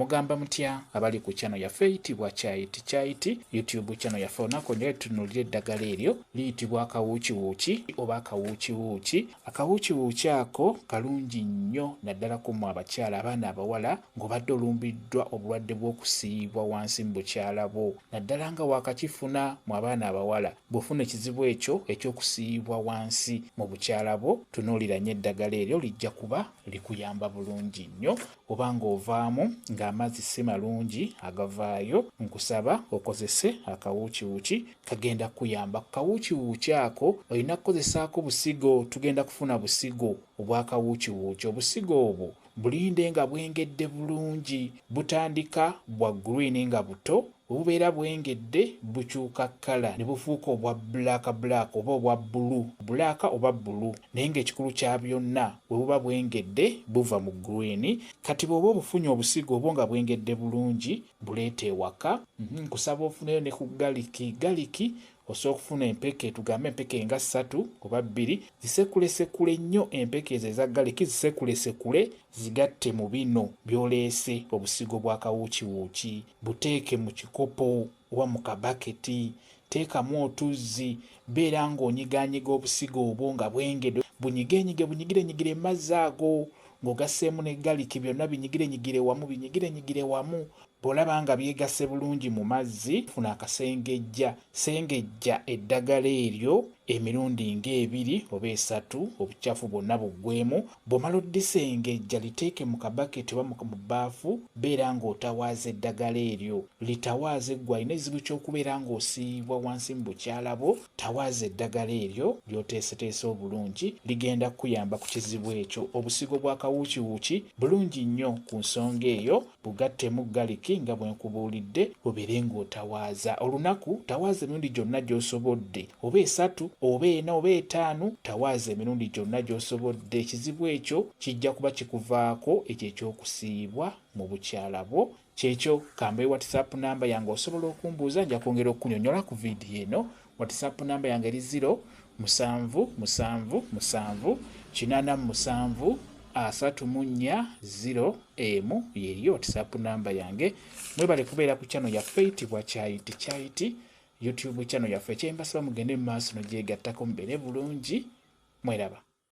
Mugamba mutya abali ku channel yaffe eyitibwa Kyayiti YouTube channel yaffe onako nyo tunuulira eddagala eryo liyitibwa akawuukiwuuki oba akawuukiwuuki. Akawuukiwuuki ako kalungi nnyo naddala ku mmwe abakyala abaana abawala ng'obadde olumbiddwa obulwadde bw'okusiibwa wansi mu bukyala bwo, naddala nga waakakifuna mu abaana abawala bw'ofuna ekizibu ekyo eky'okusiibwa wansi mu bukyala bwo, tunuulira nnyo eddagala eryo lijja kuba likuyamba bulungi nnyo. Oba ng'ovaamu ng'amazzi si malungi agavaayo, nkusaba okozese akawuukiwuuki kagenda kuyamba. Kawuukiwuuki ako olina kukozesaako busigo, tugenda kufuna busigo obw'akawuukiwuuki. Obusigo obwo bulinde nga bwengedde bulungi, butandika bwa green nga buto, bubeera bwengedde bukyuka kkala ne bufuuka obwa black oba obwa bbulaaka oba bbulu, naye ng'ekikulu kya byonna bwe buba bwengedde buva mu green. Kati bw'oba obufunye obusigo obwo nga bwengedde bulungi, buleete ewaka. Nkusaba ofuneyo ne ku galiki osobola okufuna empeke, tugambe empeke nga 3 oba 2, zisekulesekule nnyo empeke ezo eza galiki, zisekulesekule zigatte mu bino by'oleese obusigo bwa kawuukiwuuki, buteeke mu kikopo oba mu kabaketi, teekamu otuzzi, beera ng'onyigaanyiga obusigo obwo nga bwengedde, bunyigirenyigire mu mazzi ago ng'ogasseemu ne galiki, byonna binyigirenyigire wamu. Bw'olaba nga byegasse bulungi mu mazzi, funa akasengejja, sengejja eddagala eryo emirundi ng'ebiri oba 3, obucaafu bwonna buggwemu. Bw'omala oddisengejja liteeke mu kabaketi oba mu bbaafu, beera ng'otawaaza eddagala eryo. Litawaaze ggwe alina ekizibu ky'okubeera ng'osiibwa wansi mu bukyala bwo, tawaaza eddagala eryo ly'oteeseteese obulungi, ligenda kuyamba ku kizibu ekyo. Obusigo bwa kawuukiwuuki bulungi nnyo ku nsonga eyo, bugattemu galiki nga bwe nkubuulidde, obeere ng'otawaaza. Olunaku tawaaza emirundi gyonna gy'osobodde, oba 3 oba 4 oba 5, tawaaza emirundi gyonna gy'osobodde. Ekizibu ekyo kijja kuba kikuvaako ekyo eky'okusiibwa mu bukyala bwo. Kyekyo kambe WhatsApp namba yange osobola okumbuuza, nja kwongera okunyonyola ku vidiyo eno. WhatsApp namba yange eri 0778734 yeriyo WhatsApp namba yange. Mwebale kubeera ku channel yaffe eyitibwa Kyayiti YouTube channel yaffe. Kyembasaba mugende mu maaso n'ogyegattako mubeere bulungi. Mweraba.